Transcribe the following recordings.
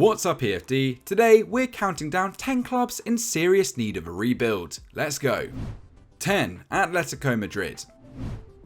What's up HERTHA? Today we're counting down 10 clubs in serious need of a rebuild. Let's go. 10. Atlético Madrid.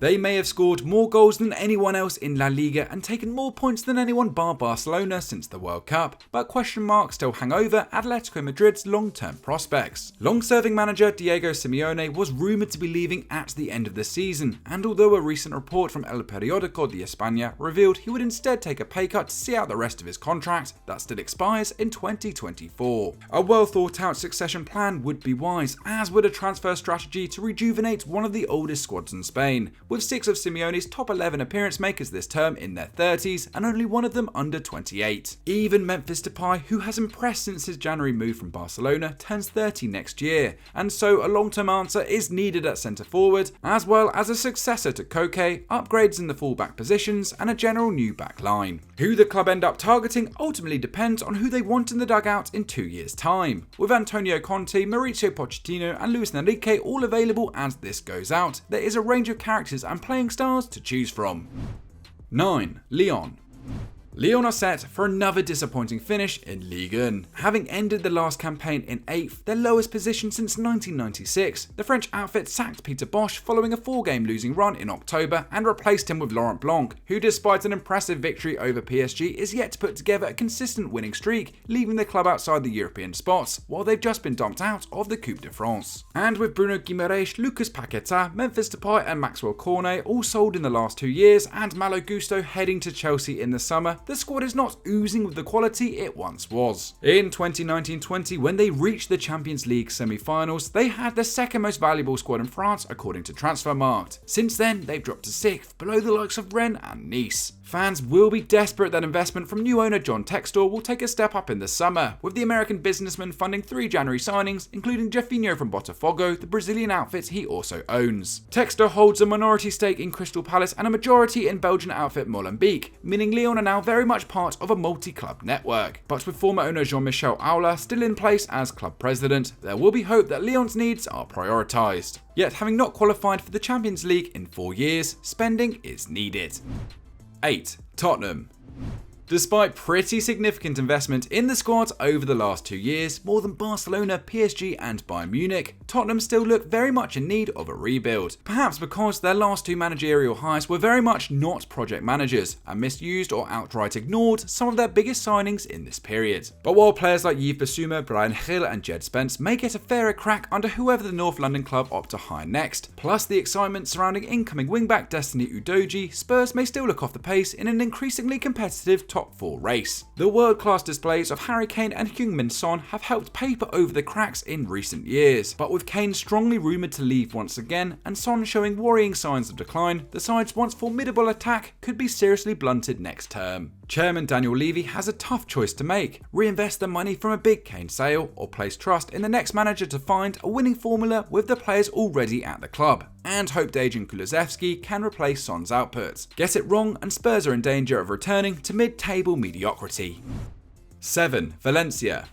They may have scored more goals than anyone else in La Liga and taken more points than anyone bar Barcelona since the World Cup, but question marks still hang over Atlético Madrid's long-term prospects. Long-serving manager Diego Simeone was rumoured to be leaving at the end of the season, and although a recent report from El Periódico de España revealed he would instead take a pay cut to see out the rest of his contract, that still expires in 2024. A well-thought-out succession plan would be wise, as would a transfer strategy to rejuvenate one of the oldest squads in Spain, with 6 of Simeone's top 11 appearance makers this term in their 30s and only one of them under 28. Even Memphis Depay, who has impressed since his January move from Barcelona, turns 30 next year, and so a long-term answer is needed at centre forward, as well as a successor to Koke, upgrades in the full-back positions and a general new back line. Who the club end up targeting ultimately depends on who they want in the dugout in 2 years' time. With Antonio Conte, Mauricio Pochettino and Luis Enrique all available as this goes out, there is a range of characters and playing styles to choose from. 9. Lyon. Lyon are set for another disappointing finish in Ligue, having ended the last campaign in 8th, their lowest position since 1996. The French outfit sacked Peter Bosch following a 4-game losing run in October and replaced him with Laurent Blanc, who despite an impressive victory over PSG is yet to put together a consistent winning streak, leaving the club outside the European spots, while they've just been dumped out of the Coupe de France. And with Bruno Guimaraes, Lucas Paqueta, Memphis Depay and Maxwell Cornet all sold in the last 2 years, and Malo Gusto heading to Chelsea in the summer, the squad is not oozing with the quality it once was. In 2019-20, when they reached the Champions League semi-finals, they had the second most valuable squad in France according to Transfermarkt. Since then, they've dropped to 6th, below the likes of Rennes and Nice. Fans will be desperate that investment from new owner John Textor will take a step up in the summer, with the American businessman funding 3 January signings, including Jefinho from Botafogo, the Brazilian outfit he also owns. Textor holds a minority stake in Crystal Palace and a majority in Belgian outfit Molenbeek, meaning Lyon are now very much part of a multi-club network. But with former owner Jean-Michel Aulas still in place as club president, there will be hope that Lyon's needs are prioritised. Yet, having not qualified for the Champions League in 4 years, spending is needed. 8. Tottenham. Despite pretty significant investment in the squad over the last 2 years, more than Barcelona, PSG and Bayern Munich, Tottenham still look very much in need of a rebuild. Perhaps because their last 2 managerial hires were very much not project managers and misused or outright ignored some of their biggest signings in this period. But while players like Yves Bissouma, Bryan Gil and Jed Spence may get a fairer crack under whoever the North London club opt to hire next, plus the excitement surrounding incoming wingback Destiny Udogie, Spurs may still look off the pace in an increasingly competitive top 4 race. The world-class displays of Harry Kane and Heung-min Son have helped paper over the cracks in recent years, but with Kane strongly rumoured to leave once again and Son showing worrying signs of decline, the side's once formidable attack could be seriously blunted next term. Chairman Daniel Levy has a tough choice to make: reinvest the money from a big Kane sale or place trust in the next manager to find a winning formula with the players already at the club, and hope Dejan Kulusevski can replace Son's output. Get it wrong and Spurs are in danger of returning to mid-table mediocrity. 7. Valencia.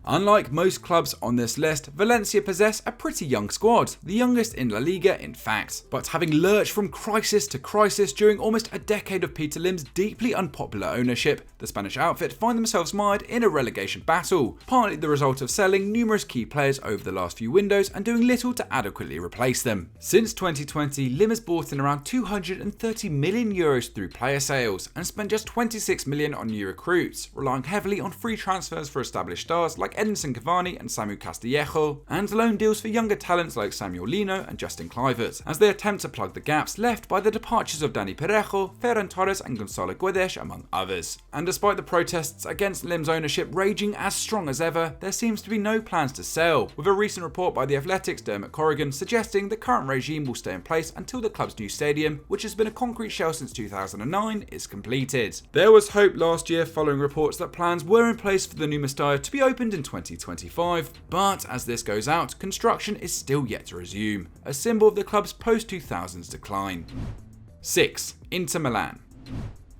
Unlike most clubs on this list, Valencia possess a pretty young squad, the youngest in La Liga in fact. But having lurched from crisis to crisis during almost a decade of Peter Lim's deeply unpopular ownership, the Spanish outfit find themselves mired in a relegation battle, partly the result of selling numerous key players over the last few windows and doing little to adequately replace them. Since 2020, Lim has brought in around €230 million through player sales and spent just €26 million on new recruits, relying heavily on free transfers for established stars like Edinson Cavani and Samu Castillejo, and loan deals for younger talents like Samuel Lino and Justin Kluivert, as they attempt to plug the gaps left by the departures of Dani Parejo, Ferran Torres and Gonzalo Guedes, among others. And despite the protests against Lim's ownership raging as strong as ever, there seems to be no plans to sell, with a recent report by The Athletic's Dermot Corrigan suggesting the current regime will stay in place until the club's new stadium, which has been a concrete shell since 2009, is completed. There was hope last year following reports that plans were in place for the new Mestalla to be opened in 2025, but as this goes out, construction is still yet to resume, a symbol of the club's post-2000s decline. 6. Inter Milan.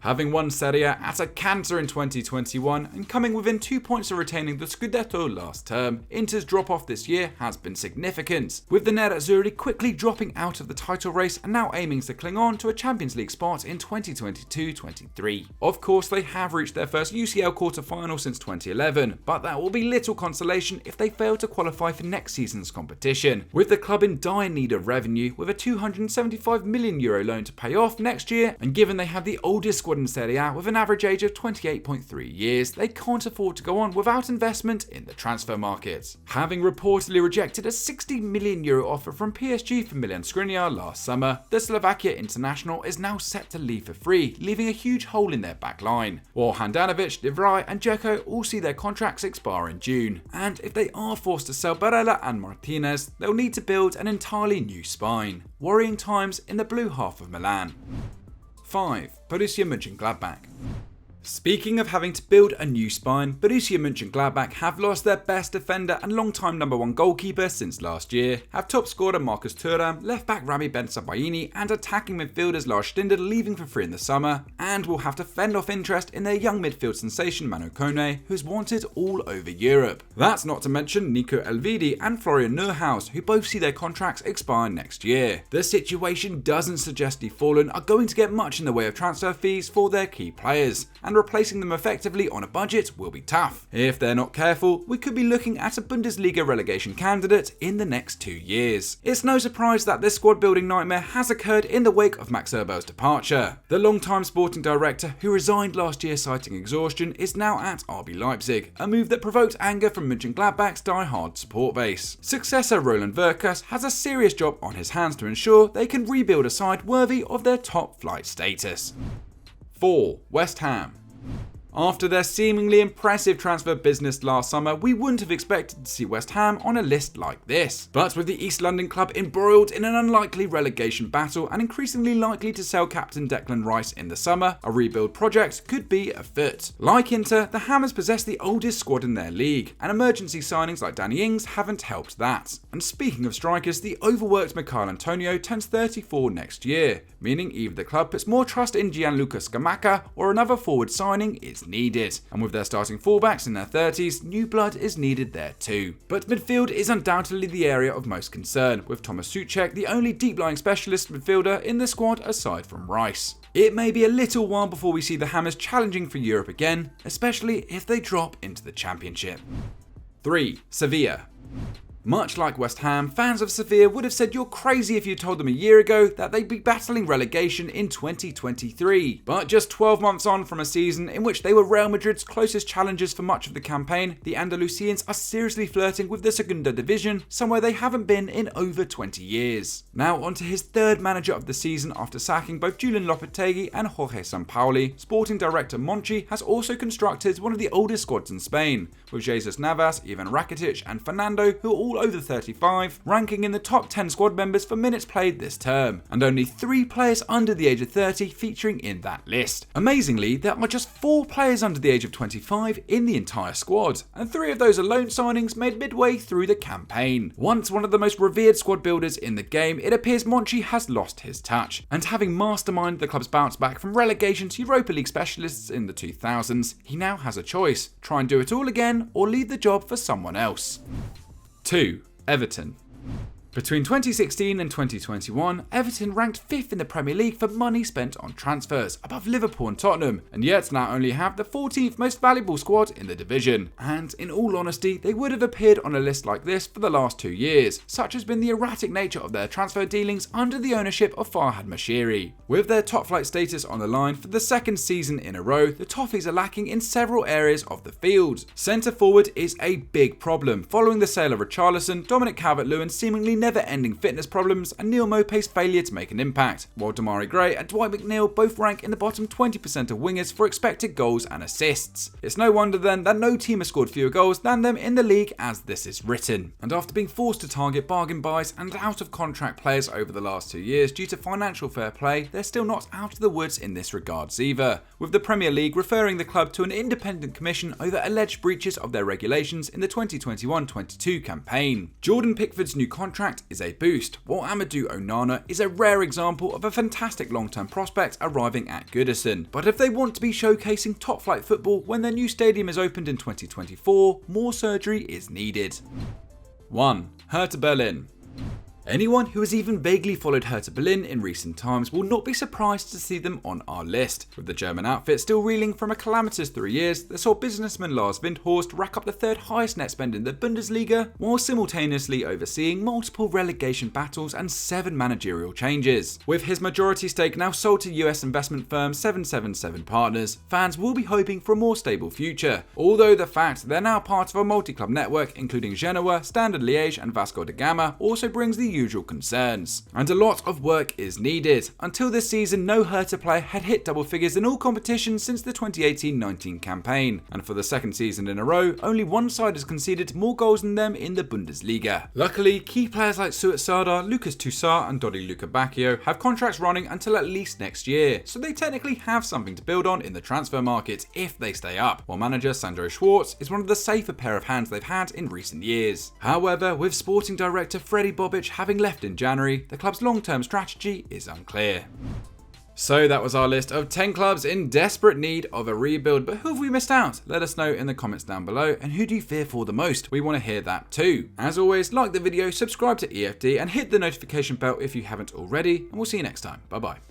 Having won Serie A at a canter in 2021 and coming within 2 points of retaining the Scudetto last term, Inter's drop-off this year has been significant, with the Nerazzurri quickly dropping out of the title race and now aiming to cling on to a Champions League spot in 2022-23. Of course, they have reached their first UCL quarter-final since 2011, but that will be little consolation if they fail to qualify for next season's competition, with the club in dire need of revenue with a €275 million loan to pay off next year, and given they have the oldest squad in Serie A with an average age of 28.3 years, they can't afford to go on without investment in the transfer market. Having reportedly rejected a €60 million offer from PSG for Milan Skriniar last summer, the Slovakia international is now set to leave for free, leaving a huge hole in their back line, while Handanovic, De Vrij and Dzeko all see their contracts expire in June, and if they are forced to sell Barella and Martinez, they'll need to build an entirely new spine. Worrying times in the blue half of Milan. 5. Borussia Mönchengladbach. Speaking of having to build a new spine, Borussia Mönchengladbach have lost their best defender and long-time number 1 goalkeeper since last year, have top scorer Marcus Thuram, left-back Rami Bensebaini and attacking midfielders Lars Stindl leaving for free in the summer, and will have to fend off interest in their young midfield sensation Manu Kone, who's wanted all over Europe. That's not to mention Nico Elvedi and Florian Neuhaus, who both see their contracts expire next year. The situation doesn't suggest Die Fohlen are going to get much in the way of transfer fees for their key players, and replacing them effectively on a budget will be tough. If they're not careful, we could be looking at a Bundesliga relegation candidate in the next 2 years. It's no surprise that this squad building nightmare has occurred in the wake of Max Eberl's departure. The long-time sporting director, who resigned last year citing exhaustion, is now at RB Leipzig, a move that provoked anger from Mönchengladbach's die-hard support base. Successor Roland Verkus has a serious job on his hands to ensure they can rebuild a side worthy of their top-flight status. 4. West Ham. After their seemingly impressive transfer business last summer, we wouldn't have expected to see West Ham on a list like this. But with the East London club embroiled in an unlikely relegation battle and increasingly likely to sell captain Declan Rice in the summer, a rebuild project could be afoot. Like Inter, the Hammers possess the oldest squad in their league, and emergency signings like Danny Ings haven't helped that. And speaking of strikers, the overworked Michail Antonio turns 34 next year, meaning either the club puts more trust in Gianluca Scamacca or another forward signing is needed. And with their starting fullbacks in their 30s, new blood is needed there too. But midfield is undoubtedly the area of most concern, with Thomas Souček the only deep-lying specialist midfielder in the squad aside from Rice. It may be a little while before we see the Hammers challenging for Europe again, especially if they drop into the Championship. 3. Sevilla. Much like West Ham, fans of Sevilla would have said you're crazy if you told them a year ago that they'd be battling relegation in 2023. But just 12 months on from a season in which they were Real Madrid's closest challengers for much of the campaign, the Andalusians are seriously flirting with the Segunda Division, somewhere they haven't been in over 20 years. Now onto his third manager of the season after sacking both Julian Lopetegui and Jorge Sampaoli, sporting director Monchi has also constructed one of the oldest squads in Spain, with Jesus Navas, Ivan Rakitic and Fernando, who are all over 35, ranking in the top 10 squad members for minutes played this term, and only 3 players under the age of 30 featuring in that list. Amazingly, there are just 4 players under the age of 25 in the entire squad, and 3 of those are loan signings made midway through the campaign. Once one of the most revered squad builders in the game, it appears Monchi has lost his touch, and having masterminded the club's bounce back from relegation to Europa League specialists in the 2000s, he now has a choice: try and do it all again or leave the job for someone else. 2. Everton. Between 2016 and 2021, Everton ranked 5th in the Premier League for money spent on transfers, above Liverpool and Tottenham, and yet now only have the 14th most valuable squad in the division. And in all honesty, they would have appeared on a list like this for the last 2 years. Such has been the erratic nature of their transfer dealings under the ownership of Farhad Moshiri. With their top flight status on the line for the 2nd season in a row, the Toffees are lacking in several areas of the field. Centre forward is a big problem, following the sale of Richarlison, Dominic Calvert-Lewin seemingly never-ending fitness problems and Neil Maupay's failure to make an impact, while Damari Gray and Dwight McNeil both rank in the bottom 20% of wingers for expected goals and assists. It's no wonder then that no team has scored fewer goals than them in the league as this is written. And after being forced to target bargain buys and out-of-contract players over the last 2 years due to financial fair play, they're still not out of the woods in this regards either, with the Premier League referring the club to an independent commission over alleged breaches of their regulations in the 2021-22 campaign. Jordan Pickford's new contract contract is a boost, while Amadou Onana is a rare example of a fantastic long-term prospect arriving at Goodison. But if they want to be showcasing top-flight football when their new stadium is opened in 2024, more surgery is needed. 1. Hertha Berlin. Anyone who has even vaguely followed Hertha Berlin in recent times will not be surprised to see them on our list. With the German outfit still reeling from a calamitous 3 years that saw businessman Lars Windhorst rack up the third highest net spend in the Bundesliga, while simultaneously overseeing multiple relegation battles and 7 managerial changes. With his majority stake now sold to US investment firm 777 Partners, fans will be hoping for a more stable future, although the fact they're now part of a multi-club network including Genoa, Standard Liège and Vasco da Gama also brings the usual concerns. And a lot of work is needed. Until this season, no Hertha player had hit double figures in all competitions since the 2018-19 campaign, and for the second season in a row, only one side has conceded more goals than them in the Bundesliga. Luckily, key players like Suat Sardar, Lucas Toussaint and Dodi Luca Bacchio have contracts running until at least next year, so they technically have something to build on in the transfer market if they stay up, while manager Sandro Schwarz is one of the safer pair of hands they've had in recent years. However, with sporting director Freddy Bobic having left in January, the club's long-term strategy is unclear. So that was our list of 10 clubs in desperate need of a rebuild, but who have we missed out? Let us know in the comments down below, and who do you fear for the most? We want to hear that too. As always, like the video, subscribe to EFD and hit the notification bell if you haven't already, and we'll see you next time. Bye bye.